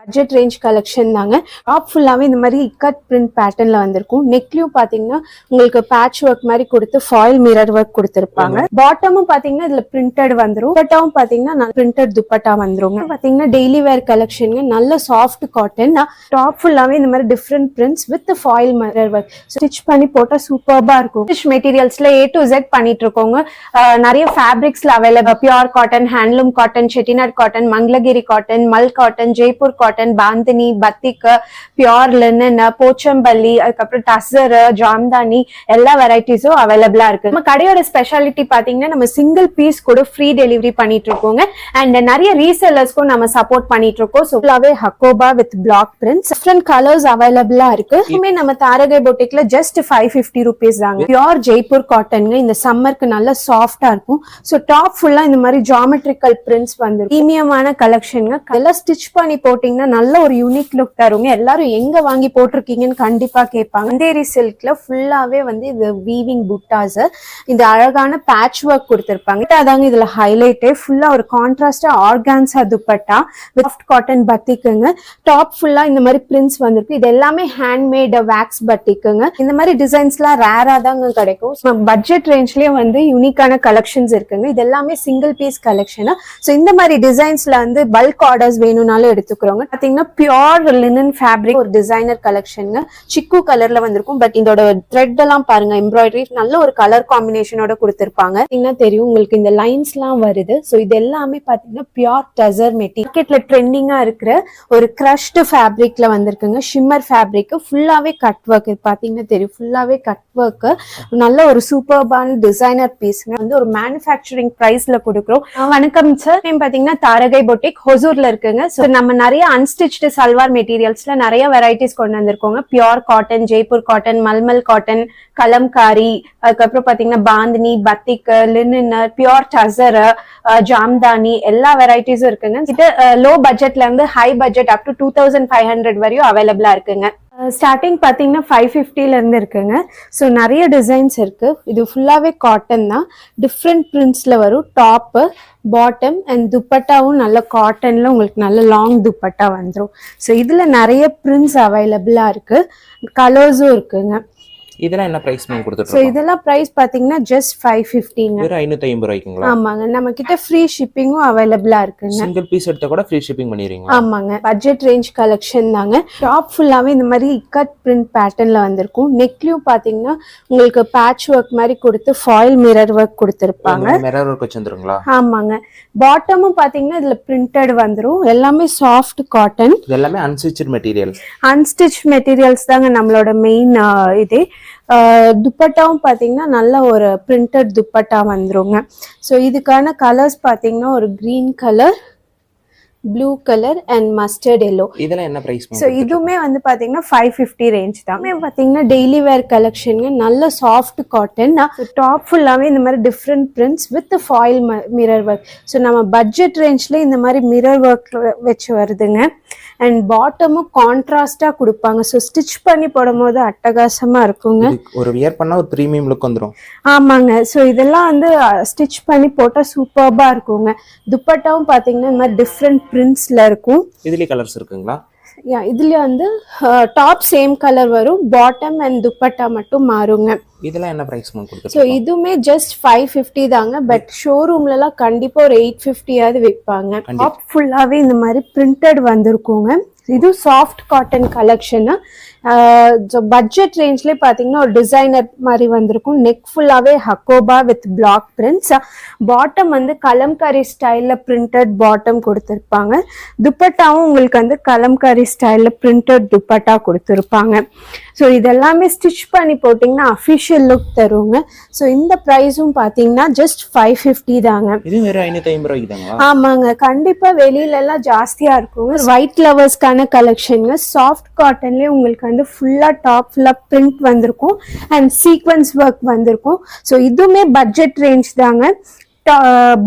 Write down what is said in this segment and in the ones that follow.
Budget range collection தாங்க. Top ஃபுல்லாவே இந்த மாதிரி இக்கட் பிரிண்ட் பேட்டர்ன்ல வந்திருக்கும். நெக்லயும் பாத்தீங்கன்னா உங்களுக்கு பேட்ச் ஒர்க் மாதிரி கொடுத்து ஃபாயில் மிரர் ஒர்க் கொடுத்திருப்பாங்க. பாட்டமும் பாத்தீங்கன்னா இதுல பிரிண்டட் வந்துரும். துப்பட்டாவும் பாத்தீங்கன்னா பிரிண்டட் துப்பட்டா வந்துரும். பாத்தீங்கன்னா டெய்லி வேர் கலெக்ஷன் நல்ல சாஃப்ட் காட்டன். டாப் ஃபுல்லாவே இந்த மாதிரி different prints with foil mirror work stitch பண்ணி போட்டா சூப்பர்பா இருக்கும். ஸ்டிச் மெட்டீரியல்ஸ்ல A to Z பண்ணிட்டு இருக்கோங்க. நிறைய ஃபேப்ரிக்ஸ்ல available pure cotton, handloom cotton, Chettinad cotton, Mangalagiri cotton, mul cotton, Jaipur cotton, bandhani, batik, pure linen, Pochampally, அதுக்கப்புறம் டசர், ஜாம்தானி எல்லா வெரைட்டிஸும் அவைலபிளா இருக்கு. நம்ம கடையோட ஸ்பெஷாலிட்டி பாத்தீங்கன்னா நம்ம சிங்கிள் பீஸ் கூட ஃப்ரீ டெலிவரி பண்ணிட்டு இருக்கோங்க. அண்ட் நிறைய ரீசெல்லர்ஸ்க்கும் நம்ம சப்போர்ட் பண்ணிட்டு இருக்கோம். ஃபுல்லாவே hakoba with block prints, different colours அவைலபிளா இருக்கு. இதுமே நம்ம தாரகை பொட்டிக்ல ஜஸ்ட் 550 rupees தாங்க. பியூர் ஜெய்ப்பூர் காட்டன்ங்க. இந்த சம்மருக்கு நல்ல சாஃப்டா இருக்கும். ஸோ டாப் ஃபுல்லா இந்த மாதிரி ஜாமெட்ரிக்கல் பிரிண்ட்ஸ் வந்து பிரீமியமான கலெக்ஷன்ங்க. எல்லாம் ஸ்டிச் பண்ணி போட்டீங்கன்னா நல்ல ஒரு யூனிக் லுக் தருங்க. எல்லாரும் எங்க வாங்கி போட்டிருக்கீங்கன்னு கண்டிப்பா கேட்பாங்க. அந்தேரி சில்க்ல ஃபுல்லாவே வந்து இது வீவிங் புட்டாஸ், இந்த அழகான பேட்ச் ஒர்க் கொடுத்திருப்பாங்க. அதாங்க இதுல ஹைலைட்டே. ஃபுல்லா ஒரு கான்ட்ராஸ்டா ஆர்கான்ஸா துப்பட்டா வித் காட்டன் பத்திக்குங்க. டாப் ஃபுல்லா இந்த மாதிரி பிரிண்ட்ஸ் வந்திருக்கு. இது எல்லாமே ஹேண்ட்மேட் வேக்ஸ் பத்திக்குங்க. இந்த மாதிரி டிசைன்ஸ்லாம் ரேரா தாங்க கிடைக்கும். பட்ஜெட் ரேஞ்ச்லயே வந்து யூனிக்கான கலெக்ஷன்ஸ் இருக்குங்க. இது எல்லாமே சிங்கிள் பீஸ் கலெக்ஷன். ஸோ இந்த மாதிரி டிசைன்ஸ்ல வந்து பல்க் ஆர்டர்ஸ் வேணும்னாலும் எடுத்துக்கிறோங்க. பாத்தீங்கன்னா பியூர் லினன் ஃபேப்ரிக் ஒரு டிசைனர் கலெக்ஷனுங்க. சிக்கு கலர்ல வந்திருக்கும். பட் இதோட த்ரெட் எல்லாம் பாருங்க, எம்ப்ராய்டரி நல்ல ஒரு கலர் காம்பினேஷனோட கொடுத்திருப்பாங்க. தெரியும் உங்களுக்கு இந்த லைன்ஸ் எல்லாம் வருது. ஸோ இது எல்லாமே பாத்தீங்கன்னா பியூர் டசர் மெட்டீரியல். மார்க்கெட்ல ட்ரெண்டிங்கா இருக்கிற ஒரு கிரஷ்டு ஃபேப்ரிக்ல வந்திருக்குங்க. ஷிம்மர் ஃபேப்ரிக் ஃபுல்லாவே கட் ஒர்க். இது பாத்தீங்கன்னா தெரியும், ஃபுல்லாவே கட் ஒர்க். நல்ல ஒரு சூப்பர்பான டிசைனர் பீஸ் வந்து ஒரு மேனுஃபேக்சரிங் பிரைஸ்ல கொடுக்குறோம். வணக்கம் சார். பாத்தீங்கன்னா தாரகை பொட்டிக் ஹொசூர்ல இருக்குங்க. ஸோ நம்ம நிறைய அன்ஸ்டிச்டு சல்வார் மெட்டீரியல்ஸ்ல நிறைய வெரைட்டிஸ் கொண்டு வந்திருக்கோங்க. Pure cotton, Jaipur cotton, malmal cotton, Kalamkari, அதுக்கப்புறம் பாத்தீங்கன்னா bandhani, batik, linen, pure tussar, Jamdani எல்லா வெரைட்டிஸும் இருக்குங்க. இது லோ பட்ஜெட்ல இருந்து ஹை பட்ஜெட் அப் டு 2500 வரையும் அவைலபிளா இருக்குங்க. ஸ்டார்டிங் பாத்தீங்கன்னா 550ல இருந்து இருக்குங்க. ஸோ நிறைய டிசைன்ஸ் இருக்கு. இது ஃபுல்லாவே காட்டன் தான். டிஃப்ரெண்ட் பிரிண்ட்ஸ்ல வரும். டாப், பாட்டம் அண்ட் துப்பட்டாவும் நல்ல காட்டன்ல உங்களுக்கு நல்ல லாங் துப்பட்டா வந்துடும். ஸோ இதுல நிறைய பிரிண்ட்ஸ் அவைலபிளா இருக்கு. கலர்ஸும் இருக்குங்க. இதெல்லாம் என்ன பிரைஸ் மேம் கொடுத்துட்டு சோ இதெல்லாம் பிரைஸ் பாத்தீங்கன்னா just 550ங்க. வெறும் 550 ரூபாய்க்குங்களா? ஆமாங்க. நம்ம கிட்ட ஃப்ரீ ஷிப்பிங்கும் அவைலபிளா இருக்குங்க. சிங்கிள் பீஸ் எடுத்தா கூட ஃப்ரீ ஷிப்பிங் பண்ணிடுவீங்க? ஆமாங்க. பட்ஜெட் ரேஞ்ச் கலெக்ஷன் தாங்க. டாப் ஃபுல்லாவே இந்த மாதிரி இக்கட் பிரிண்ட் பேட்டர்ன்ல வந்திருக்கும். நெக்லயும் பாத்தீங்கன்னா உங்களுக்கு பேட்ச் ஒர்க் மாதிரி கொடுத்து ஃபாயில் மிரர் ஒர்க் கொடுத்திருப்பாங்க. மிரர் ஒர்க் வச்சிருந்துங்களா? ஆமாங்க. பாட்டமும் பாத்தீங்கன்னா இதுல பிரிண்டட் வந்துரும். எல்லாமே சாஃப்ட் காட்டன். இது எல்லாமே அன்ஸ்டிச்ட் மெட்டீரியல்ஸ். அன்ஸ்டிச் மெட்டீரியல்ஸ் தாங்க நம்மளோட மெயின் இது. துப்பட்டாவும் பாத்தீங்கன்னா நல்ல ஒரு பிரிண்டட் துப்பட்டா வந்துருங்க. ஸோ இதுக்கான கலர்ஸ் பாத்தீங்கன்னா ஒரு green colour, blue colour and mustard yellow. இதெல்லாம் என்ன பிரைஸ்? ஸோ இதுவுமே வந்து பாத்தீங்கன்னா 550 ரேஞ்ச் தான். பாத்தீங்கன்னா டெய்லி வேர் கலெக்ஷனுங்க. நல்ல சாஃப்ட் காட்டன். டாப் ஃபுல்லாவே இந்த மாதிரி different prints with foil mirror work. So நம்ம பட்ஜெட் ரேஞ்ச்ல இந்த மாதிரி மிரர் ஒர்க் வச்சு வருதுங்க. அண்ட் பாட்டமும் கான்ட்ராஸ்டா கொடுப்பாங்க. ஸோ ஸ்டிச் பண்ணி போடும் போது அட்டகாசமா இருக்குங்க. ஒரு வியர் பண்ணா ஒரு பிரீமியம் லுக் வந்துடும். ஆமாங்க. ஸோ இதெல்லாம் வந்து ஸ்டிச் பண்ணி போட்டா சூப்பர்பா இருக்குங்க. துப்பட்டாவும் பாத்தீங்கன்னா இந்த மாதிரி டிஃப்ரெண்ட் பிரிண்ட்ஸ்ல இருக்கும். இதுலயே கலர்ஸ் இருக்குங்களா? இதுல வந்து டாப் சேம் கலர் வரும். பாட்டம் அண்ட் துப்பட்டா மட்டும் மாறுங்க. இதெல்லாம் என்ன பிரைஸ் கொடுத்துருக்கீங்க? சோ இதுமே just 550 தாங்க. பட் ஷோரூம்ல எல்லாம் கண்டிப்பா ஒரு 850 ஆவது விற்பாங்க. டாப் ஃபுல்லாவே இந்த மாதிரி பிரிண்டட் வந்திருக்குங்க. இது சாஃப்ட் காட்டன் கலெக்ஷன். பட்ஜெட் ரேஞ்ச்லேயே பார்த்தீங்கன்னா ஒரு டிசைனர் மாதிரி வந்திருக்கும். நெக் ஃபுல்லாகவே hakoba with block prints. Bottom வந்து கலம்காரி ஸ்டைலில் பிரிண்டட் பாட்டம் கொடுத்துருப்பாங்க. துப்பட்டாவும் உங்களுக்கு வந்து கலம்காரி ஸ்டைலில் பிரிண்டட் துப்பட்டா கொடுத்துருப்பாங்க. ஸோ இதெல்லாமே ஸ்டிச் பண்ணி போட்டிங்கன்னா அஃபிஷியல் லுக் தருங்க. ஸோ இந்த ப்ரைஸும் பார்த்தீங்கன்னா just 550 தாங்க. இது வெறும் 550 ரூபாய்க்கு தாங்க? ஆமாங்க. கண்டிப்பாக வெளியிலலாம் ஜாஸ்தியாக இருக்குங்க. ஒயிட் லவர்ஸ்க்கான கலெக்ஷனுங்க. சாஃப்ட் காட்டன்லேயே உங்களுக்கு வந்து ஃபுல்லா டாப் ஃபுல்லா பிரிண்ட் வந்திருக்கும் அண்ட் சீக்வன்ஸ் ஒர்க் வந்திருக்கும். ஸோ இதுவுமே பட்ஜெட் ரேஞ்ச் தாங்க.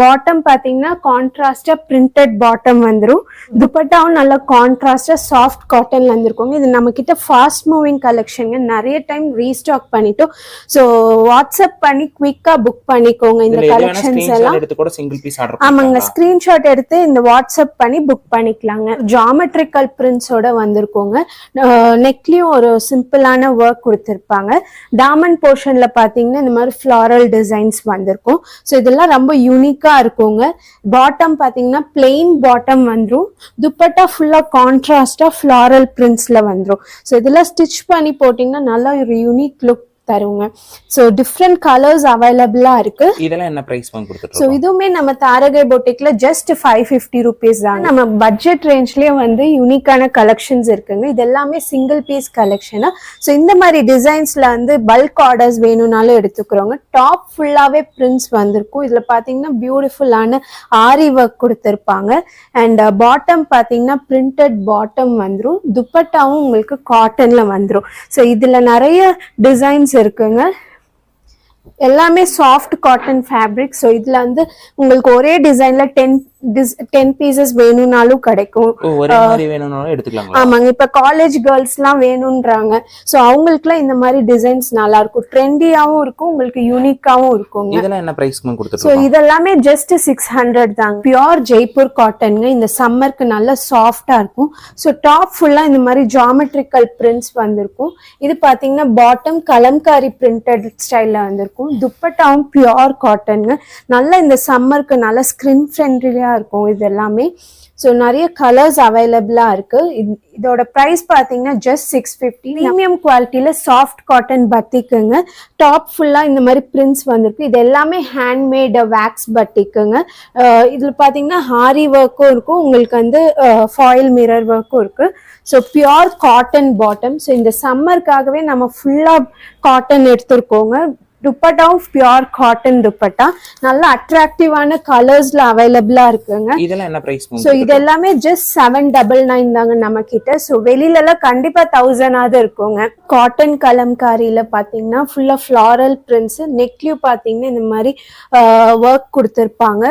பாட்டம் பாத்தீங்கன்னா கான்ட்ராஸ்டா பிரிண்டட் பாட்டம் வந்துரும். துப்பட்டாவும் நல்ல கான்ட்ராஸ்டா சாஃப்ட் காட்டன்ல வந்திருக்கோங்க. இது நம்ம கிட்ட ஃபாஸ்ட் மூவிங் கலெக்ஷன், நிறைய டைம் ரீஸ்டாக் பண்ணிட்டோம். ஸோ வாட்ஸ்அப் பண்ணி குவிக்கா புக் பண்ணிக்கோங்க இந்த கலெக்ஷன்ஸ் எல்லாம். எடுத்து கூட சிங்கிள் பீஸ் ஆர்டர் ஆமாங்க, ஸ்கிரீன்ஷாட் எடுத்து இந்த வாட்ஸ்அப் பண்ணி புக் பண்ணிக்கலாங்க. ஜாமெட்ரிக்கல் பிரிண்ட்ஸோட வந்திருக்கோங்க. நெக்லயும் ஒரு சிம்பிளான ஒர்க் கொடுத்திருப்பாங்க. டாமண்ட் போர்ஷன்ல பாத்தீங்கன்னா இந்த மாதிரி ஃபிளாரல் டிசைன்ஸ் வந்திருக்கும். ஸோ இதெல்லாம் ரொம்ப யூனிக்கா இருக்குங்க. பாட்டம் பாத்தீங்கன்னா பிளெயின் பாட்டம் வந்துரும். துப்பட்டா ஃபுல்லா கான்ட்ராஸ்டா ஃபிளாரல் பிரிண்ட்ஸ்ல வந்துரும். ஸோ இதெல்லாம் ஸ்டிச் பண்ணி போட்டீங்கன்னா நல்லா ஒரு யூனிக் லுக் தருங்க. சோ டிஃப்ரெண்ட் கலர்ஸ் அவைலபிளா இருக்கு. இதெல்லாம் என்ன பிரைஸ் வாங்கி கொடுத்துட்டு சோ இதுவுமே நம்ம தாரகை பொட்டிக்ல ஜஸ்ட் 550 rupees தான். நம்ம பட்ஜெட் ரேஞ்ச்லயே வந்து யூனிக்கான கலெக்ஷன்ஸ் இருக்குங்க. இது எல்லாமே சிங்கிள் பீஸ் கலெக்ஷனா. சோ இந்த மாதிரி டிசைன்ஸ்ல வந்து பல்க் ஆர்டர்ஸ் வேணும்னாலும் எடுத்துக்கிறோங்க. டாப் ஃபுல்லாவே பிரிண்ட்ஸ் வந்திருக்கும். இதுல பாத்தீங்கன்னா பியூட்டிஃபுல்லான ஆரி ஒர்க் கொடுத்திருப்பாங்க. அண்ட் பாட்டம் பாத்தீங்கன்னா பிரிண்டட் பாட்டம் வந்துரும். துப்பட்டாவும் உங்களுக்கு காட்டன்ல வந்துரும். சோ இதுல நிறைய டிசைன்ஸ் இருக்குங்க. எல்லாமே சாஃப்ட் காட்டன் ஃபேப்ரிக். ஸோ இதுல வந்து உங்களுக்கு ஒரே டிசைன்ல 10 பீசஸ் வேணும்னாலும் கிடைக்கும். ஆமாங்க, இப்ப காலேஜ் கேர்ள்ஸ் எல்லாம் வேணும்ன்றாங்க. ஸோ அவங்களுக்குலாம் இந்த மாதிரி டிசைன்ஸ் நல்லா இருக்கும். ட்ரெண்டியாவும் இருக்கும், உங்களுக்கு யூனிக்காவும் இருக்குங்க. இதெல்லாம் என்ன பிரைஸ் கொடுத்துட்டு? ஸோ இதெல்லாமே ஜஸ்ட் 600 தாங்க. பியூர் ஜெய்ப்பூர் காட்டனுங்க. இந்த சம்மருக்கு நல்லா சாஃப்டா இருக்கும். ஸோ டாப் ஃபுல்லா இந்த மாதிரி ஜாமெட்ரிக்கல் பிரிண்ட்ஸ் வந்திருக்கும். இது பாத்தீங்கன்னா பாட்டம் கலம்காரி பிரிண்டட் ஸ்டைல்ல வந்திருக்கும். துப்பட்டாவும் பியூர் காட்டனுங்க. நல்லா இந்த சம்மருக்கு நல்லா ஸ்கின் ஃப்ரெண்ட்லியா இருக்கும் இது எல்லாமே. ஸோ நிறைய கலர்ஸ் அவைலபிளா இருக்கு. இதோட பிரைஸ் பாத்தீங்கன்னா ஜஸ்ட் 650. பிரீமியம் குவாலிட்டியில சாஃப்ட் காட்டன் பத்திக்குங்க. டாப் ஃபுல்லா இந்த மாதிரி பிரிண்ட்ஸ் வந்திருக்கு. இது எல்லாமே ஹேண்ட்மேட் வேக்ஸ் பத்திக்குங்க. இதுல பாத்தீங்கன்னா ஹாரி ஒர்க்கும் இருக்கும், உங்களுக்கு வந்து ஃபாயில் மிரர் ஒர்க்கும் இருக்கு. So pure cotton bottom. So இந்த சம்மருக்காகவே நம்ம ஃபுல்லா காட்டன் எடுத்திருக்கோங்க. துப்பட்டாவும் பியூர் காட்டன் துப்பட்டா. நல்ல அட்ராக்டிவான கலர்ஸ்ல அவைலபிளா இருக்குங்க. இதெல்லாம் என்ன பிரைஸ்? சோ இது எல்லாமே ஜஸ்ட் 799 தாங்க நம்ம கிட்ட. சோ வெளியில எல்லாம் கண்டிப்பா 1000 ஆவது இருக்குங்க. காட்டன் கலம்காரியில பாத்தீங்கன்னா ஃபுல்லா ஃபிளாரல் பிரிண்ட்ஸ். நெக்லியூ பாத்தீங்கன்னா இந்த மாதிரி ஒர்க் கொடுத்திருப்பாங்க.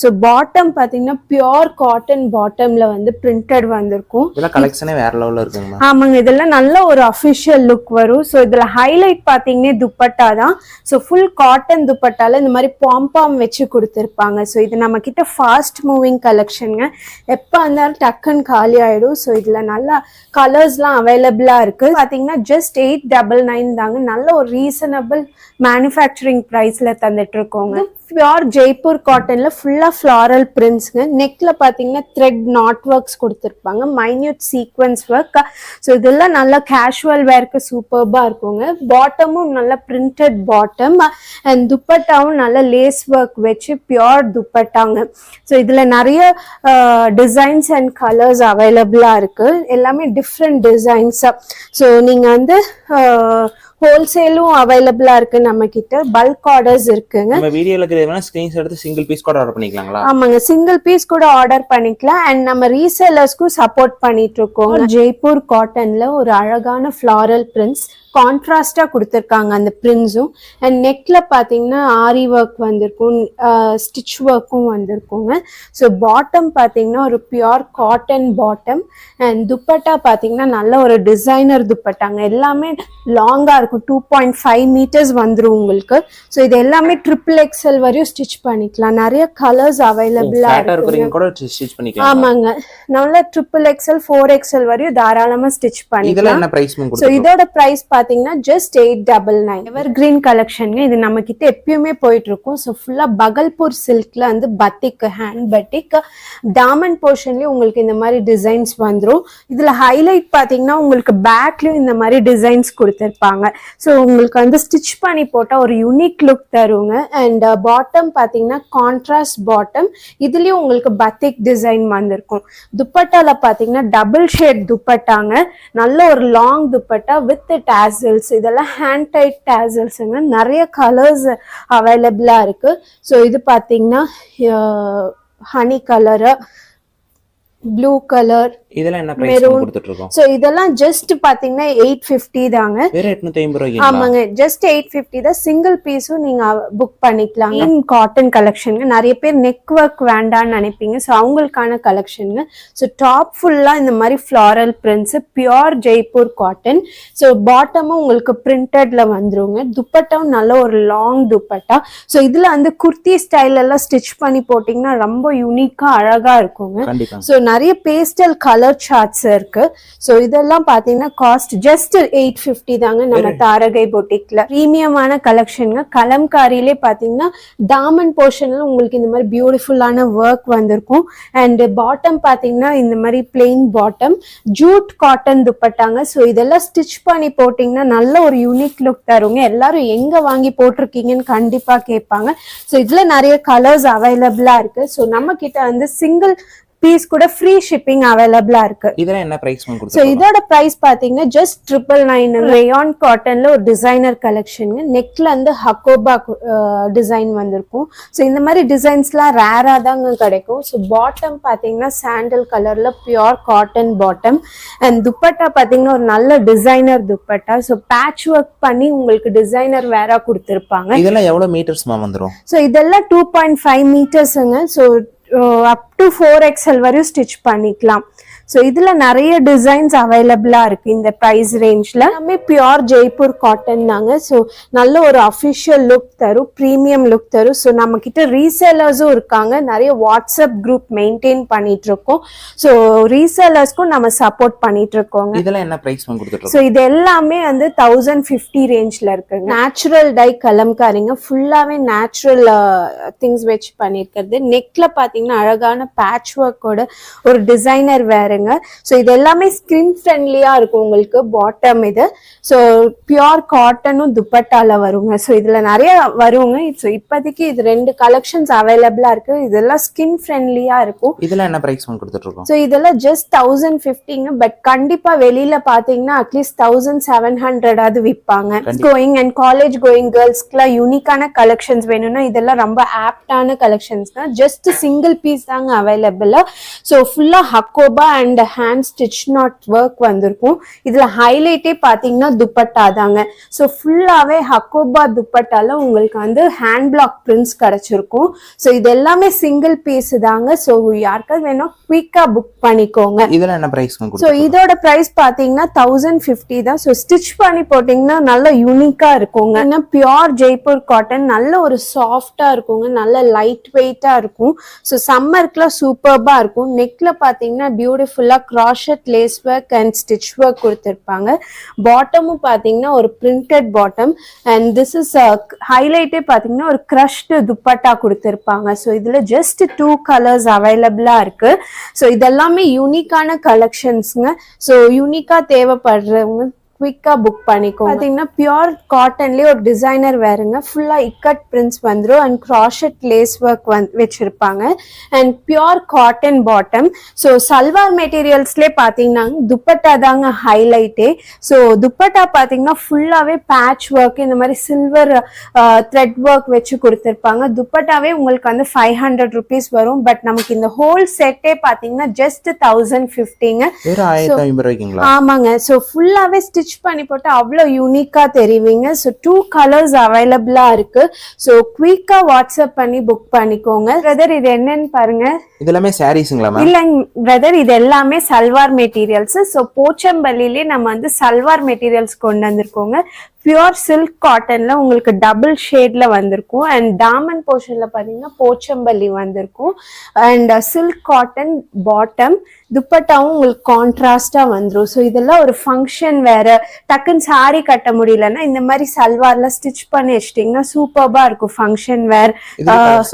ஸோ பாட்டம் பாத்தீங்கன்னா பியூர் காட்டன் பாட்டம்ல வந்து பிரிண்டட் வந்திருக்கும். இதெல்லாம் கலெக்ஷனே வேற லெவல்ல இருக்குங்க. ஆமாங்க, இதெல்லாம் நல்ல ஒரு அபிஷியல் லுக் வரும். ஸோ இதுல ஹைலைட் பாத்தீங்கன்னா துப்பட்டா தான். ஸோ ஃபுல் காட்டன் துப்பட்டால இந்த மாதிரி பாம்பாம் வச்சு கொடுத்துருப்பாங்க. ஸோ இது நம்ம கிட்ட ஃபாஸ்ட் மூவிங் கலெக்ஷனுங்க. எப்போ இருந்தாலும் டக்குன்னு காலி ஆயிடும். ஸோ இதுல நல்லா கலர்ஸ்லாம் அவைலபிளா இருக்கு. பாத்தீங்கன்னா ஜஸ்ட் 899 தாங்க. நல்ல ஒரு ரீசனபிள் மேனுஃபேக்சரிங் பிரைஸ்ல தந்துட்டு இருக்கோங்க. பியூர் ஜெய்ப்பூர் காட்டன்ல ஃபுல்லா ஃபிளாரல் பிரிண்ட்ஸ்ங்க. நெக்ல பாத்தீங்கன்னா த்ரெட் நாட் ஒர்க்ஸ் கொடுத்துருப்பாங்க, மைன்யூட் சீக்வன்ஸ் ஒர்க். ஸோ இதெல்லாம் நல்லா கேஷுவல் வேர்க்கு சூப்பர்பா இருக்குங்க. பாட்டமும் நல்ல பிரிண்டட் பாட்டம் அண்ட் துப்பட்டாவும் நல்ல லேஸ் ஒர்க் வச்சு பியூர் துப்பட்டாங்க. ஸோ இதுல நிறைய டிசைன்ஸ் அண்ட் கலர்ஸ் அவைலபிளா இருக்கு. எல்லாமே டிஃப்ரெண்ட் டிசைன்ஸ். ஸோ நீங்க வந்து ஹோல்சேலும் அவைலபிளா இருக்கு நம்ம கிட்ட. பல்க் ஆர்டர்ஸ் இருக்குங்க. நம்ம வீடியோல இருக்கிறதுனா ஸ்கிரீன்ஷாட் எடுத்து சிங்கிள் பீஸ் கூட ஆர்டர் பண்ணிக்கலாங்களா? ஆமாங்க, சிங்கிள் பீஸ் கூட ஆர்டர் பண்ணிக்கலாம். அண்ட் நம்ம ரீசெல்லர்ஸ்க்கும் சப்போர்ட் பண்ணிட்டு இருக்கோம். ஜெய்ப்பூர் காட்டன்ல ஒரு அழகான ஃபிளாரல் பிரிண்ட்ஸ் கான்ட்ராஸ்டா கொடுத்துருக்காங்க அந்த பிரிண்ட்ஸும். அண்ட் நெக்ல பாத்தீங்கன்னா ஆரி ஒர்க் வந்திருக்கும், ஸ்டிச் ஒர்க்கும் வந்திருக்குங்க. ஸோ பாட்டம் பாத்தீங்கன்னா ஒரு pure cotton bottom. And dupatta பாத்தீங்கன்னா நல்ல ஒரு டிசைனர் துப்பட்டாங்க. எல்லாமே லாங்கா இருக்கும், 2.5 meters வந்துரும் உங்களுக்கு. ஸோ இது எல்லாமே XXL வரையும் ஸ்டிச் பண்ணிக்கலாம். நிறைய கலர்ஸ் அவைலபிளா இருக்கு. ஆமாங்க, நல்ல XXL 4XL வரையும் தாராளமா ஸ்டிச் பண்ணிக்கலாம். ஸோ இதோட பிரைஸ் பாத்தீங்கன்னா ஜஸ்ட் 899. எவர் கிரீன் கலெக்ஷன் இது நம்ம கிட்ட எப்பயுமே போயிட்டு இருக்கும். ஸோ ஃபுல்லா பகல்பூர் சில்க்ல வந்து பத்திக், ஹேண்ட் பத்திக். டாமண்ட் போர்ஷன்லயும் உங்களுக்கு இந்த மாதிரி டிசைன்ஸ் வந்துரும். இதுல ஹைலைட் பாத்தீங்கன்னா உங்களுக்கு பேக்லயும் இந்த மாதிரி டிசைன்ஸ் கொடுத்திருப்பாங்க. ஸோ உங்களுக்கு வந்து ஸ்டிச் பண்ணி போட்டா ஒரு யூனிக் லுக் தருங்க. அண்ட் பாட்டம் பாத்தீங்கன்னா கான்ட்ராஸ்ட் பாட்டம். இதுலயும் உங்களுக்கு பத்திக் டிசைன் வந்திருக்கும். துப்பட்டால பாத்தீங்கன்னா டபுள் ஷேட் துப்பட்டாங்க. நல்ல ஒரு லாங் துப்பட்டா வித் டாசல்ஸ். இதெல்லாம் ஹேண்ட் டைட் டாசல்ஸ்ங்க. நிறைய கலர்ஸ் அவைலபிளா இருக்கு. ஸோ இது பாத்தீங்கன்னா ஹனி கலரு, ப்ளூ கலர், இதெல்லாம் என்ன பிரைஸ் Maroon. கொடுத்துட்டு இருக்கோம்? ஸோ இதெல்லாம் ஜஸ்ட் பாத்தீங்கன்னா 850 தாங்க. வேற 850 ரூபாய்க்கு ஆமாங்க, ஜஸ்ட் 850 தான். சிங்கிள் பீஸும் நீங்க புக் பண்ணிக்கலாம். காட்டன் கலெக்ஷனுங்க. நிறைய பேர் நெக் ஒர்க் வேண்டாம்னு நினைப்பீங்க, ஸோ அவங்களுக்கான கலெக்ஷனுங்க. ஸோ டாப் ஃபுல்லா இந்த மாதிரி floral prints, pure Jaipur cotton. So பாட்டமும் உங்களுக்கு பிரிண்டட்ல வந்துருங்க. துப்பட்டாவும் நல்ல ஒரு லாங் துப்பட்டா. ஸோ இதுல அந்த குர்த்தி ஸ்டைல் எல்லாம் ஸ்டிச் பண்ணி போட்டீங்கன்னா ரொம்ப யூனிக்கா அழகா இருக்குங்க. கண்டிப்பா. ஸோ நிறைய பேஸ்டல் கலர் சார்ட்ஸ் இருக்கு. ஸோ இதெல்லாம் பாத்தீங்கன்னா காஸ்ட் ஜஸ்ட் 850 தாங்க நம்ம தாரகை பொட்டிக்ல. பிரீமியமான கலெக்ஷனுங்க. கலம்காரியிலே பாத்தீங்கன்னா தாமன் போர்ஷன்ல உங்களுக்கு இந்த மாதிரி பியூட்டிஃபுல்லான ஒர்க் வந்திருக்கும். அண்ட் பாட்டம் பாத்தீங்கன்னா இந்த மாதிரி பிளெயின் பாட்டம், ஜூட் காட்டன் துப்பட்டாங்க. ஸோ இதெல்லாம் ஸ்டிச் பண்ணி போட்டீங்கன்னா நல்ல ஒரு யூனிக் லுக் தருங்க. எல்லாரும் எங்க வாங்கி போட்டிருக்கீங்கன்னு கண்டிப்பா கேட்பாங்க. ஸோ இதுல நிறைய கலர்ஸ் அவைலபிளா இருக்கு. ஸோ நம்ம கிட்ட வந்து சிங்கிள் பீஸ் கூட ஃப்ரீ ஷிப்பிங் அவைலபிளா இருக்கு. இதெல்லாம் என்ன பிரைஸ் சோ கொடுத்துட்டு இதோட பிரைஸ் பாத்தீங்கன்னா ஜஸ்ட் 999 ரேயான் காட்டன்ல ஒரு டிசைனர் கலெக்ஷன். நெக்ல வந்து ஹக்கோபா டிசைன் வந்திருக்கும். சோ இந்த மாதிரி டிசைன்ஸ்லாம் ரேரா தாங்க கிடைக்கும். சோ பாட்டம் பாத்தீங்கன்னா சாண்டல் கலர்ல pure cotton bottom. And dupatta பாத்தீங்கன்னா ஒரு நல்ல designer dupatta. So patch work பண்ணி உங்களுக்கு டிசைனர் வேற கொடுத்திருப்பாங்க. இதெல்லாம் எவ்வளவு மீட்டர்ஸ்மா வந்துரும்? சோ இதெல்லாம் 2.5 மீட்டர்ஸ்ங்க. சோ அப் டு 4XL வரையும் ஸ்டிச் பண்ணிக்கலாம். ஸோ இதுல நிறைய டிசைன்ஸ் அவைலபிளா இருக்கு இந்த பிரைஸ் ரேஞ்ச்ல. எல்லாமே பியோர் ஜெய்ப்பூர் காட்டன் தாங்க. ஸோ நல்ல ஒரு அஃபிஷியல் லுக் தரும், ப்ரீமியம் லுக் தரும். ஸோ நம்ம கிட்ட ரீசேலர்ஸும் இருக்காங்க. நிறைய வாட்ஸ்அப் குரூப் மெயின்டைன் பண்ணிட்டு இருக்கோம். ஸோ ரீசேலர்ஸ்க்கும் நம்ம சப்போர்ட் பண்ணிட்டு இருக்கோங்க. இதெல்லாம் என்ன பிரைஸ் கொடுத்துட்டு ஸோ இது எல்லாமே வந்து 1050 ரேஞ்ச்ல இருக்குங்க. நேச்சுரல் டை கலம்காரிங்க, ஃபுல்லாவே நேச்சுரல் திங்ஸ் வச்சு பண்ணிருக்கிறது. நெக்ல பாத்தீங்கன்னா அழகான பேட்ச் ஒர்க்கோட ஒரு டிசைனர் வேற. சோ இது எல்லாமே ஸ்கின் ஃப்ரெண்ட்லியா இருக்கும் உங்களுக்கு. பாட்டம் இது சோ பியோர் காட்டனும் துப்பட்டால வருங்க. சோ இதுல நிறைய வருங்க. சோ இப்போதைக்கு இது 2 கலெக்ஷன்ஸ் அவைலபிளா இருக்கு. இதெல்லாம் ஸ்கின் ஃப்ரெண்ட்லியா இருக்கும். இதெல்லாம் என்ன பிரைஸ் கொடுத்துட்டு இருக்கோம்? சோ இதெல்லாம் ஜஸ்ட் 1050ங்க. பட் கண்டிப்பா வெளியில பாத்தீங்கன்னா அட்லீஸ்ட் 1700 ஆது விற்பாங்க. கோயிங் அண்ட் காலேஜ் கோயிங் கேர்ள்ஸ்க்குலாம் யூனிக்கான கலெக்ஷன்ஸ் வேணும்னா இதெல்லாம் ரொம்ப ஆப்டான கலெக்ஷன்ஸ் தான். ஜஸ்ட் சிங்கிள் பீஸ் தாங்க அவைலபிள். சோ ஃபுல்லா Hakoba and hand stitch not work வந்திருக்கும். இதுல ஹைலைட்டே பாத்தீங்கன்னா துப்பட்டா தாங்க. சோ ஃபுல்லாவே ஹக்கோபா துப்பட்டால உங்களுக்கு வந்து ஹேண்ட் பிளாக் பிரிண்ட்ஸ் கிடைச்சிருக்கும். சோ இது எல்லாமே சிங்கிள் பீஸ் தாங்க. சோ யாருக்காவது வேணும் குயிக்கா புக் பண்ணிக்கோங்க. இதெல்லாம் என்ன பிரைஸ்? சோ இதோட பிரைஸ் பாத்தீங்கன்னா 1050 தான். சோ ஸ்டிச் பண்ணி போட்டீங்கன்னா நல்ல யூனிக்கா இருக்குங்க. பியோர் ஜெய்ப்பூர் காட்டன், நல்ல ஒரு சாஃப்டா இருக்குங்க, நல்ல லைட் வெயிட்டா இருக்கும். சோ சம்மருக்குலாம் சூப்பர்பா இருக்கும். நெக்ல பாத்தீங்கன்னா பியூட்டிஃபுல்லா crochet lace work and stitch work கொடுத்திருப்பாங்க. பாட்டமும் பாத்தீங்கன்னா ஒரு printed bottom. And this is ஹைலைட்டே பாத்தீங்கன்னா ஒரு கிரஷ்டு துப்பட்டா கொடுத்திருப்பாங்க. ஸோ இதுல ஜஸ்ட் 2 கலர்ஸ் அவைலபிளா இருக்கு. ஸோ இதெல்லாமே யூனிக்கான கலெக்ஷன்ஸ்ங்க. ஸோ யூனிக்கா தேவைப்படுறவங்க குவிக்கா புக் பண்ணிக்கோங்க. பாத்தீங்கன்னா பியோர் காட்டன்லயே ஒரு டிசைனர் வேறுங்க. ஃபுல்லா இக்கட் பிரிண்ட்ஸ் வந்துடும் அண்ட் கிராஷட் லேஸ் ஒர்க் வச்சிருப்பாங்க. And pure cotton bottom. So salwar மெட்டீரியல்ஸ்லேயே பாத்தீங்கன்னா துப்பட்டா தாங்க ஹைலைட்டே. ஸோ துப்பட்டா பாத்தீங்கன்னா ஃபுல்லாவே பேட்ச் ஒர்க், இந்த மாதிரி சில்வர் த்ரெட் ஒர்க் வச்சு கொடுத்திருப்பாங்க. துப்பட்டாவே உங்களுக்கு வந்து 500 rupees வரும். பட் நமக்கு இந்த ஹோல் செட்டே பாத்தீங்கன்னா ஜஸ்ட் 1050ங்க. ஆமாங்க. ஸோ ஃபுல்லாவே ஸ்டிச் பண்ணி போட்டு அவ்வளவு யூனிக்கா தெரிவிங்க. ஸோ 2 கலர்ஸ் அவைலபிளா இருக்கு. ஸோ குயிக்கா வாட்ஸ்அப் பண்ணி புக் பண்ணிக்கோங்க. பிரதர் இது என்னன்னு பாருங்க. இதெல்லாமே சாரீஸ்ங்களா மேம்? இல்லங்க பிரதர், இது எல்லாமே சல்வார் மெட்டீரியல்ஸ். ஸோ போச்சம்பள்ளிலே நம்ம வந்து சல்வார் மெட்டீரியல்ஸ் கொண்டு வந்திருக்கோங்க. பியூர் சில்க் காட்டன்ல உங்களுக்கு டபுள் ஷேட்ல வந்திருக்கும். அண்ட் டாமன் போர்ஷன்ல பாத்தீங்கன்னா போச்சம்பள்ளி வந்திருக்கும். அண்ட் சில்க் காட்டன் பாட்டம், துப்பட்டாவும் உங்களுக்கு கான்ட்ராஸ்டா வந்துடும். ஸோ இதெல்லாம் ஒரு ஃபங்க்ஷன் வேற, டக்குன்னு சாரி கட்ட முடியலன்னா இந்த மாதிரி சல்வார்ல ஸ்டிச் பண்ணி வச்சிட்டீங்கன்னா சூப்பர்பா இருக்கும் ஃபங்க்ஷன் வேர்.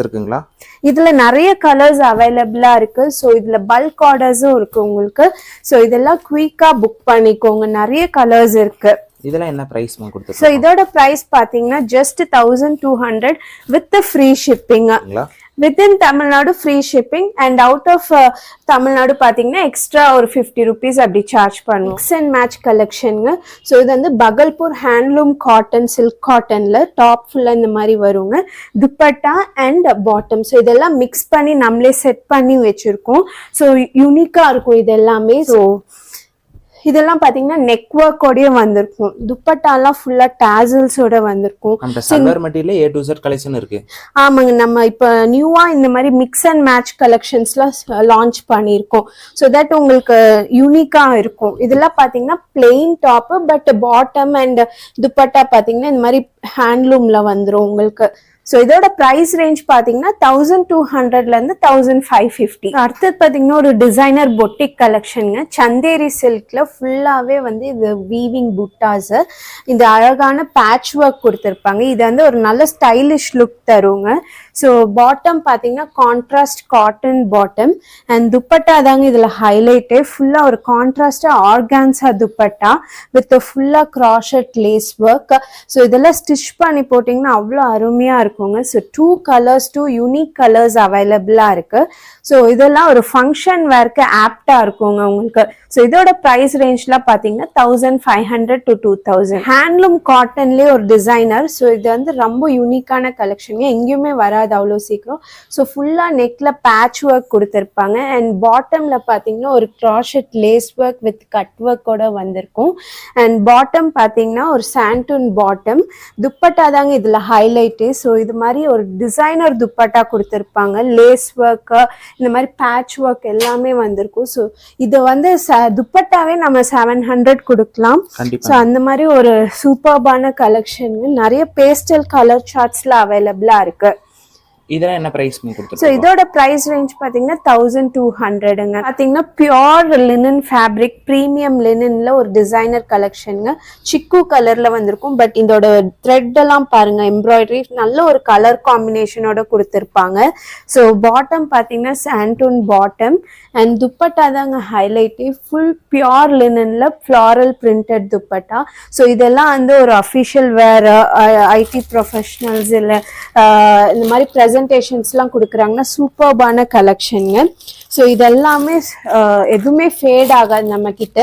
இருக்குங்களா? இதுல நிறைய கலர்ஸ் அவைலபிளா இருக்கு. ஸோ இதுல பல்க் ஆர்டர்ஸும் இருக்கு உங்களுக்கு. ஸோ இதெல்லாம் குயிக்கா புக் பண்ணிக்கோங்க. நிறைய கலர்ஸ் இருக்கு. இதெல்லாம் என்ன பிரைஸ் கொடுத்துருக்கோம்? சோ இதோட பிரைஸ் பாத்தீங்கன்னா just 1200 with free shipping. Within Tamil Nadu free shipping and out of Tamil Nadu பார்த்தீங்கன்னா எக்ஸ்ட்ரா ஒரு 50 rupees அப்படி சார்ஜ் பண்ணுவோம். மிக்ஸ் அண்ட் மேட்ச் கலெக்ஷனுங்க. ஸோ இது வந்து பகல்பூர் ஹேண்ட்லூம் காட்டன் சில்க் காட்டன்ல டாப் ஃபுல்லாக இந்த மாதிரி வருங்க. Dupatta and bottom. ஸோ இதெல்லாம் மிக்ஸ் பண்ணி நம்மளே செட் பண்ணி வச்சிருக்கோம். ஸோ யூனிக்காக இருக்கும் இது எல்லாமே. ஸோ இதெல்லாம் பாத்தீங்கன்னா நெக் ஒர்க்கோடய வந்திருக்கும். துப்பட்டாலாம் ஃபுல்லா டாசல்ஸோட வந்திருக்கும். நம்ம salwar material A to Z collection இருக்கு. ஆமாங்க, நம்ம இப்ப நியூவா இந்த மாதிரி மிக்ஸ் அண்ட் மேட்ச் கலெக்ஷன்ஸ்லாம் லான்ச் பண்ணியிருக்கோம். ஸோ தட் உங்களுக்கு யூனிக்கா இருக்கும். இதெல்லாம் பாத்தீங்கன்னா plain top but bottom and dupatta பாத்தீங்கன்னா இந்த மாதிரி ஹேண்ட்லூம்ல வந்துரும் உங்களுக்கு. ஸோ இதோட ப்ரைஸ் ரேஞ்ச் பார்த்தீங்கன்னா 1200 1550. அடுத்தது பார்த்தீங்கன்னா ஒரு டிசைனர் பொட்டிக் கலெக்ஷனுங்க. சந்தேரி சில்க்ல ஃபுல்லாகவே வந்து இது வீவிங் புட்டாஸ், இந்த அழகான பேட்ச் ஒர்க் கொடுத்துருப்பாங்க. இது வந்து ஒரு நல்ல ஸ்டைலிஷ் லுக் தருங்க. ஸோ பாட்டம் பார்த்தீங்கன்னா contrast cotton bottom and dupatta தாங்க இதில் ஹைலைட்டு. ஃபுல்லாக ஒரு கான்ட்ராஸ்டாக ஆர்கான்ஸா துப்பட்டா வித் ஃபுல்லாக க்ராஷட் லேஸ் ஒர்க். ஸோ இதெல்லாம் ஸ்டிச் பண்ணி போட்டிங்கன்னா அவ்வளோ அருமையாக இருக்குங்க. ஸோ 2 colors 2 யூனிக் கலர்ஸ் அவைலபிளாக இருக்கு. ஸோ இதெல்லாம் ஒரு ஃபங்க்ஷன் வேர்க்கு ஆப்டாக இருக்குங்க உங்களுக்கு. ஸோ இதோட ப்ரைஸ் ரேஞ்ச்லாம் பார்த்தீங்கன்னா 1500 to 2000. ஹேண்ட்லூம் காட்டன்லேயே ஒரு டிசைனர். ஸோ இது வந்து ரொம்ப யூனிக்கான கலெக்ஷன், எங்கேயுமே வராது அவ்வளோ சீக்கிரம். ஸோ ஃபுல்லாக நெக்ல பேட்ச் ஒர்க் கொடுத்துருப்பாங்க அண்ட் பாட்டம்ல பார்த்தீங்கன்னா ஒரு க்ராஷட் லேஸ் ஒர்க் வித் கட் ஒர்க்கோட வந்திருக்கும். அண்ட் பாட்டம் பார்த்தீங்கன்னா ஒரு சாண்டூன் பாட்டம். துப்பட்டா தாங்க இதில் ஹைலைட்டு. ஸோ இது மாதிரி ஒரு டிசைனர் துப்பட்டா கொடுத்துருப்பாங்க. லேஸ் ஒர்க் இந்த மாதிரி பேட்ச் ஒர்க் எல்லாமே வந்திருக்கும். ஸோ இது வந்து துப்பட்டாவே நம்ம 700 கொடுக்கலாம். ஸோ அந்த மாதிரி ஒரு சூப்பர்பான கலெக்ஷன். நிறைய பேஸ்டல் கலர் சார்ட்ஸ்ல அவைலபிளா இருக்கு. இதெல்லாம் என்ன பிரைஸ் கொடுத்துருக்கோம்? ஸோ இதோட பிரைஸ் ரேஞ்ச் பார்த்தீங்கன்னா 1200ங்க. பார்த்தீங்கன்னா பியோர் லினன் ஃபேப்ரிக் ப்ரீமியம் லினன்ல ஒரு டிசைனர் கலெக்ஷனுங்க. சிக்கு கலர்ல வந்திருக்கும். பட் இதோட த்ரெட் எல்லாம் பாருங்க, எம்ப்ராய்டரி நல்ல ஒரு கலர் காம்பினேஷனோட கொடுத்துருப்பாங்க. ஸோ பாட்டம் பார்த்தீங்கன்னா சாண்டூன் பாட்டம் அண்ட் துப்பட்டா தாங்க ஹைலைட்டு. ஃபுல் பியோர் லினன்ல ஃப்ளாரல் பிரிண்டட் துப்பட்டா. ஸோ இதெல்லாம் வந்து ஒரு அஃபிஷியல் வேர் ஐடி ப்ரொஃபஷனல்ஸ் இல்லை இந்த மாதிரி ப்ரெசன்டேஷன்ஸ்லாம் கொடுக்குறாங்கன்னா சூப்பர்பான கலெக்ஷனுங்க. ஸோ இதெல்லாமே எதுவுமே ஃபேட் ஆகாது நம்ம கிட்ட.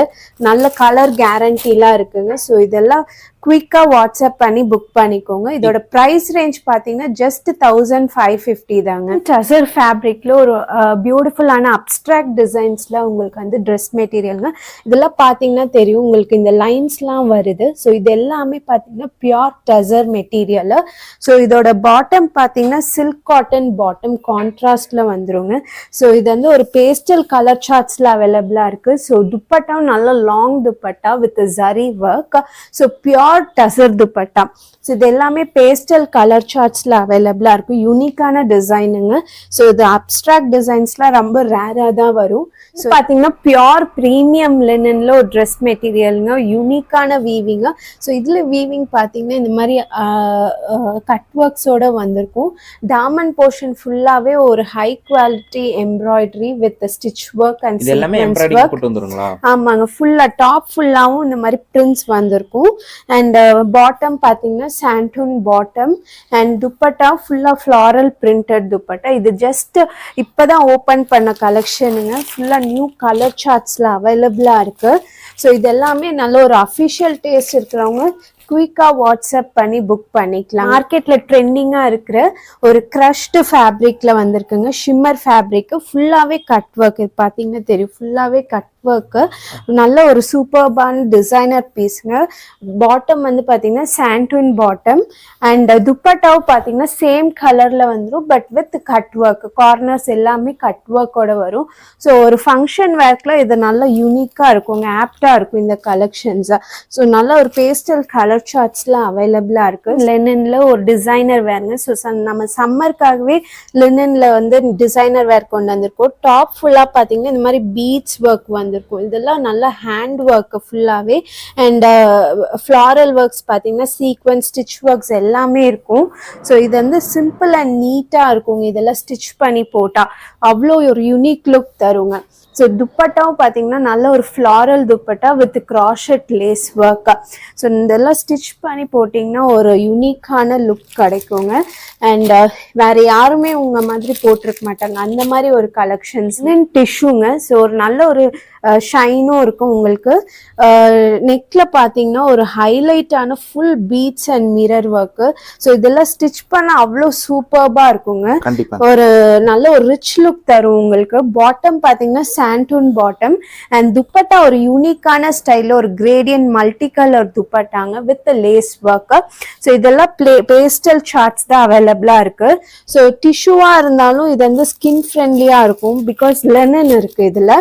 நல்ல கலர் கேரண்டிலாம் இருக்குங்க. ஸோ இதெல்லாம் குயிக்கா வாட்ஸ்அப் பண்ணி புக் பண்ணிக்கோங்க. இதோட பிரைஸ் ரேஞ்ச் பார்த்தீங்கன்னா ஜஸ்ட் 1550 தாங்க. டசர் ஃபேப்ரிக்ல ஒரு பியூட்டிஃபுல்லான அப்ட்ராக்ட் டிசைன்ஸ்ல உங்களுக்கு வந்து ட்ரெஸ் மெட்டீரியல்ங்க. இதெல்லாம் பார்த்தீங்கன்னா தெரியும் உங்களுக்கு, இந்த லைன்ஸ்லாம் வருது. ஸோ இது எல்லாமே பார்த்தீங்கன்னா பியோர் டசர் மெட்டீரியல். ஸோ இதோட பாட்டம் பார்த்தீங்கன்னா சில்க் காட்டன் பாட்டம் கான்ட்ராஸ்ட்ல வந்துருங்க. ஸோ இது வந்து ஒரு பேஸ்டல் கலர் சார்ட்ஸ்ல அவைலபிளா இருக்கு. ஸோ துப்பட்டாவும் நல்ல long dupatta with zari work. So pure tussar dupatta. So இது எல்லாமே பேஸ்டல் கலர் சார்ட்ஸ்ல அவைலபிளா இருக்கும். யூனிக்கான டிசைனுங்க. ஸோ இது அப்ட்ராக்ட் டிசைன்ஸ்லாம் ரொம்ப ரேரா தான் வரும். ஸோ பார்த்தீங்கன்னா பியோர் ப்ரீமியம் லினன்ல ஒரு ட்ரெஸ் மெட்டீரியலுங்க. யூனிக்கான வீவிங்க. ஸோ இதுல வீவிங் பார்த்தீங்கன்னா இந்த மாதிரி கட் ஒர்க்ஸோட வந்திருக்கும். டாமன் போர்ஷன் ஃபுல்லாவே ஒரு high quality embroidery with stitch work and sequence work. ஆமாங்க, ஃபுல்லா டாப் ஃபுல்லாவும் இந்த மாதிரி பிரிண்ட்ஸ் வந்திருக்கும். அண்ட் பாட்டம் பார்த்தீங்கன்னா சாண்டூன் பாட்டம் அண்ட் துப்பட்டா ஃபுல்லா ஃப்ளாரல் பிரிண்டட் துப்பட்டா. இது ஜஸ்ட் இப்பதான் ஓபன் பண்ண கலெக்ஷனுங்க. ஃபுல்லா நியூ கலர் சார்ட்ஸ்ல அவைலபிளா இருக்கு. ஸோ இது எல்லாமே நல்ல ஒரு அஃபிஷியல் டேஸ்ட் இருக்கிறவங்க குயிக்கா வாட்ஸ்அப் பண்ணி புக் பண்ணிக்கலாம். மார்க்கெட்ல ட்ரெண்டிங்கா இருக்கிற ஒரு கிரஷ்டு ஃபேப்ரிக்ல வந்திருக்குங்க. ஷிம்மர் ஃபேப்ரிக் ஃபுல்லாவே கட் ஒர்க். இது பாத்தீங்கன்னா தெரியும், ஃபுல்லாவே கட் ஒர்க். நல்ல ஒரு சூப்பர்பான டிசைனர் பீஸ்ங்க. பாட்டம் வந்து பாத்தீங்கன்னா சாண்டூன் பாட்டம் அண்ட் துப்பட்டாவும் பாத்தீங்கன்னா சேம் கலர்ல வந்துடும் but with cut work. Corners எல்லாமே கட் ஒர்க்கோட வரும். ஸோ ஒரு ஃபங்க்ஷன் வேர்க்ல இது நல்ல யூனிக்கா இருக்குங்க, ஆப்டா இருக்கும் இந்த கலெக்ஷன்ஸ். ஸோ நல்ல ஒரு பேஸ்டல் கலர் சார்ட்ஸ்லாம் அவைலபிளா இருக்கு. லினன்ல ஒரு டிசைனர் வேர்ங்க. ஸோ நம்ம சம்மருக்காகவே லினன்ல வந்து டிசைனர் வேர் கொண்டு வந்திருக்கோம். டாப் ஃபுல்லா பாத்தீங்கன்னா இந்த மாதிரி பீட்ஸ் ஒர்க் வந்திருக்கும். இதெல்லாம் நல்ல ஹேண்ட் ஒர்க் ஃபுல்லாவே அண்ட் ஃப்ளாரல் ஒர்க்ஸ் பாத்தீங்கன்னா சீக்வென்ஸ் ஸ்டிச் ஒர்க்ஸ் எல்லாமே இருக்கும். ஸோ இது வந்து சிம்பிள் அண்ட் நீட்டா இருக்குங்க. இதெல்லாம் ஸ்டிச் பண்ணி போட்டா அவ்வளோ ஒரு யூனிக் லுக் தருங்க. ஸோ துப்பட்டாவும் பார்த்தீங்கன்னா நல்ல ஒரு floral dupatta with crochet lace work. So இதெல்லாம் ஸ்டிச் பண்ணி போட்டிங்கன்னா ஒரு யூனிக்கான லுக் கிடைக்குங்க. அண்ட் வேற யாருமே உங்க மாதிரி போட்டிருக்க மாட்டாங்க அந்த மாதிரி ஒரு கலெக்ஷன்ஸ். டிஷ்யூங்க. ஸோ ஒரு நல்ல ஒரு ஷைனும் இருக்கும் உங்களுக்கு. நெக்ல பார்த்தீங்கன்னா ஒரு ஹைலைட்டான full beads and mirror work. So இதெல்லாம் ஸ்டிச் பண்ண அவ்வளோ சூப்பர்பா இருக்குங்க. கண்டிப்பா ஒரு நல்ல ஒரு ரிச் லுக் தரும் உங்களுக்கு. பாட்டம் பார்த்தீங்கன்னா சாண்டூன் பாட்டம் அண்ட் துப்பட்டா ஒரு யூனிக்கான ஸ்டைலில் ஒரு கிரேடியன்ட் மல்டி கலர் துப்பட்டாங்க வித் லேஸ் ஒர்க். ஸோ இதெல்லாம் பேஸ்டல் சார்ட்ஸ் தான் அவைலபிளா இருக்கு. ஸோ டிஷ்யூவா இருந்தாலும் இது வந்து ஸ்கின் ஃப்ரெண்ட்லியா இருக்கும் பிகாஸ் லெனன் இருக்கு. இதுல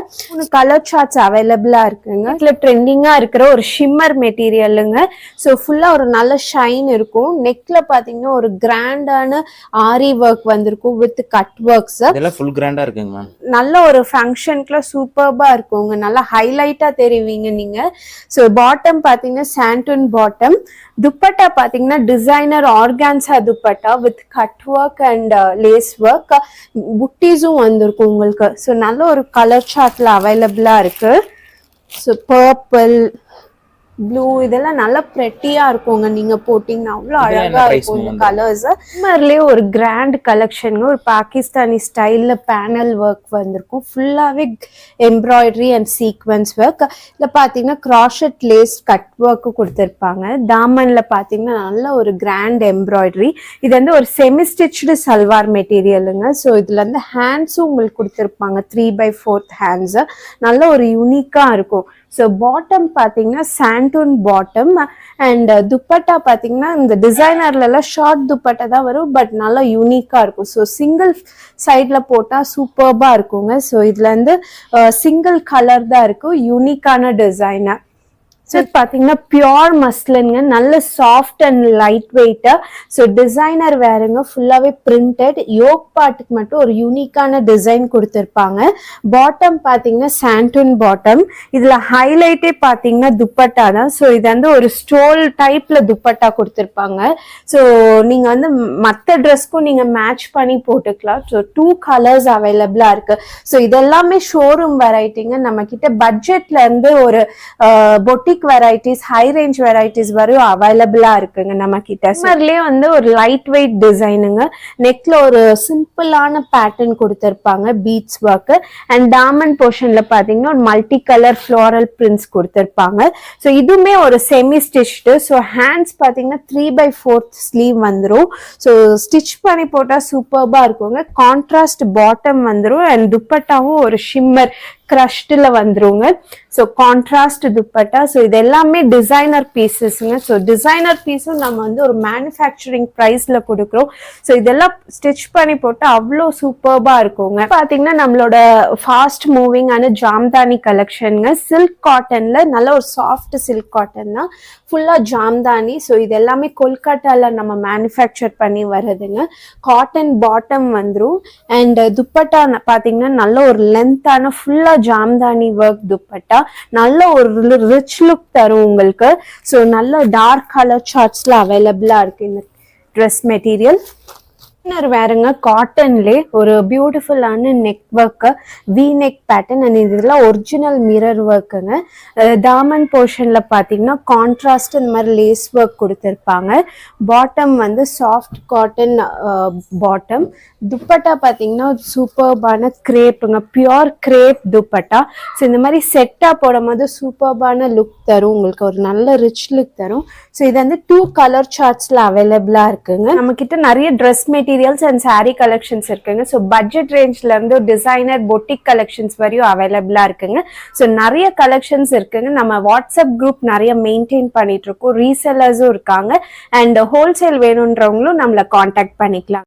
கலர் சார்ட்ஸ் அவைலபிளா இருக்குங்க. இதுல ட்ரெண்டிங்கா இருக்கிற ஒரு ஷிம்மர் மெட்டீரியலுங்க. ஸோ ஃபுல்லா ஒரு நல்ல ஷைன் இருக்கும். நெக்ல பாத்தீங்கன்னா ஒரு கிராண்டான ஆரி ஒர்க் வந்திருக்கும் வித் கட் ஒர்க்ஸ். இதெல்லாம் ஃபுல் கிராண்டா இருக்குங்க மேம். நல்ல ஒரு ஃபங்க்ஷனுக்குள்ள சூப்பர்பா இருக்குங்க. நல்லா ஹைலைட்டா தெரிவிங்க நீங்க. ஸோ பாட்டம் பாத்தீங்கன்னா சாண்டூன் பாட்டம். துப்பட்டா பாத்தீங்கன்னா designer organza dupatta with cut work and lace work. புட்டிஸும் வந்திருக்கும் உங்களுக்கு. ஸோ நல்ல ஒரு கலர் சார்ட்ல அவைலபிளா இருக்கு. ஸோ பர்பிள் ப்ளூ இதெல்லாம் நல்லா ப்ரெட்டியா இருக்குங்க. நீங்க போட்டீங்கன்னா அவ்வளோ அழகா இருக்கும் இந்த கலர்ஸ். மாதிரிலேயே ஒரு கிராண்ட் கலெக்ஷனுங்க. ஒரு பாகிஸ்தானி ஸ்டைல்ல பேனல் ஒர்க் வந்திருக்கும். ஃபுல்லாவே எம்ப்ராய்டரி அண்ட் சீக்வன்ஸ் ஒர்க். இதில் பார்த்தீங்கன்னா கிராஷட் லேஸ் கட் ஒர்க்கு கொடுத்துருப்பாங்க. தாமன்ல பார்த்தீங்கன்னா நல்ல ஒரு கிராண்ட் எம்ப்ராய்டரி. இது வந்து ஒரு செமி ஸ்டிச்டு சல்வார் மெட்டீரியலுங்க. ஸோ இதுல இருந்து ஹேண்ட்ஸும் உங்களுக்கு கொடுத்துருப்பாங்க. 3/4 ஹேண்ட்ஸ். நல்ல ஒரு யூனிக்கா இருக்கும். ஸோ பாட்டம் பார்த்தீங்கன்னா சாண்டூன் பாட்டம் அண்ட் துப்பட்டா பார்த்தீங்கன்னா இந்த டிசைனர்லாம் ஷார்ட் துப்பட்டா தான் வரும் பட் நல்லா யூனிக்காக இருக்கும். ஸோ சிங்கிள் சைடில் போட்டால் சூப்பர்பாக இருக்குங்க. ஸோ இதுல இருந்து சிங்கிள் கலர் தான் இருக்கும். யூனிக்கான டிசைனர். ஸோ பார்த்தீங்கன்னா பியோர் மஸ்லின்ங்க. நல்ல சாஃப்ட் அண்ட் லைட் வெயிட்டா. ஸோ டிசைனர் வேறுங்க. ஃபுல்லாகவே பிரிண்டட். யோக் பார்ட்டுக்கு மட்டும் ஒரு யூனிக்கான டிசைன் கொடுத்துருப்பாங்க. பாட்டம் பார்த்தீங்கன்னா சாண்டூன் பாட்டம். இதில் ஹைலைட்டே பார்த்தீங்கன்னா துப்பட்டா தான். ஸோ இது வந்து ஒரு ஸ்டோல் டைப்ல துப்பட்டா கொடுத்துருப்பாங்க. ஸோ நீங்கள் வந்து மற்ற ட்ரெஸ்க்கும் நீங்கள் மேட்ச் பண்ணி போட்டுக்கலாம். ஸோ 2 கலர்ஸ் அவைலபிளா இருக்கு. ஸோ இதெல்லாமே ஷோரூம் வெரைட்டிங்க. நம்ம கிட்ட பட்ஜெட்ல இருந்து ஒரு boutique varieties high range varieties வரும் அவைலபிளா இருக்குங்க நம்ம கிட்ட. இதுலயே வந்து ஒரு லைட் வெயிட் டிசைனுங்க. நெக்ல ஒரு சிம்பிளான பேட்டர்ன் கொடுத்திருப்பாங்க பீட்ஸ் ஒர்க் அண்ட் டாமன் போர்ஷன்ல பாத்தீங்கன்னா ஒரு மல்டி கலர் ஃப்ளோரல் பிரிண்ட்ஸ் கொடுத்திருப்பாங்க. ஸோ இதுவுமே ஒரு செமி ஸ்டிச்டு. ஸோ ஹேண்ட்ஸ் பாத்தீங்கன்னா 3/4 ஸ்லீவ் வந்துடும். ஸோ ஸ்டிச் பண்ணி போட்டா சூப்பர்பா இருக்குங்க. கான்ட்ராஸ்ட் பாட்டம் வந்துடும் அண்ட் துப்பட்டாவும் ஒரு ஷிம்மர் கிரஷ்டில் வந்துருங்க. So contrast dupatta. ஸோ இது எல்லாமே டிசைனர் பீசஸ்ங்க. ஸோ டிசைனர் பீஸும் நம்ம வந்து ஒரு மேனுஃபேக்சரிங் ப்ரைஸ்ல கொடுக்குறோம். ஸோ இதெல்லாம் ஸ்டிச் பண்ணி போட்டு அவ்வளோ சூப்பர்பா இருக்குங்க. பார்த்தீங்கன்னா நம்மளோட ஃபாஸ்ட் மூவிங்கான ஜாம்தானி கலெக்ஷனுங்க. சில்க் காட்டன்ல நல்ல ஒரு சாஃப்ட் சில்க் காட்டன் தான். ஃபுல்லா ஜாம்தானி. ஸோ இது எல்லாமே கொல்கட்டால நம்ம மேனுஃபேக்சர் பண்ணி வர்றதுங்க. காட்டன் பாட்டம் வந்துடும் அண்ட் துப்பட்டா பார்த்தீங்கன்னா நல்ல ஒரு லென்த்தான ஃபுல்லா ஜாம்தானி ஒர்க் துப்பட்டா. நல்ல ஒரு ரிச் லுக் தரும் உங்களுக்கு. ஸோ நல்ல டார்க் கலர் சார்ட்ஸ்ல அவைலபிளா இருக்கு இந்த ட்ரெஸ் மெட்டீரியல். வேறுங்க காட்டன்லே ஒரு பியூட்டிஃபுல்லான neck work V neck pattern and இதெல்லாம் ஒரிஜினல் மிரர் ஒர்க்குங்க. தாமன் போர்ஷன்ல பாத்தீங்கன்னா கான்ட்ராஸ்ட் இந்த மாதிரி லேஸ் ஒர்க் கொடுத்துருப்பாங்க. பாட்டம் வந்து சாஃப்ட் காட்டன் பாட்டம். துப்பட்டா பாத்தீங்கன்னா சூப்பர்பான கிரேப்புங்க. Pure crepe dupatta. ஸோ இந்த மாதிரி செட்டா போடும் போது சூப்பர்பான லுக் தரும் உங்களுக்கு. ஒரு நல்ல ரிச் லுக் தரும். ஸோ இது வந்து 2 கலர் சார்ட்ஸ்ல அவைலபிளா இருக்குங்க. நம்ம கிட்ட நிறைய dress materials and sari collections இருக்குங்க. ஸோ பட்ஜெட் ரேஞ்ச்ல இருந்து டிசைனர் பொட்டிக் கலெக்ஷன்ஸ் வரையும் அவைலபிளா இருக்குங்க. ஸோ நிறைய கலெக்ஷன்ஸ் இருக்குங்க. நம்ம வாட்ஸ்அப் குரூப் நிறைய மெயின்டைன் பண்ணிட்டு இருக்கோம். ரீசெல்லர்ஸும் இருக்காங்க அண்ட் ஹோல்சேல் வேணுன்றவங்களும் நம்மளை காண்டாக்ட் பண்ணிக்கலாம்.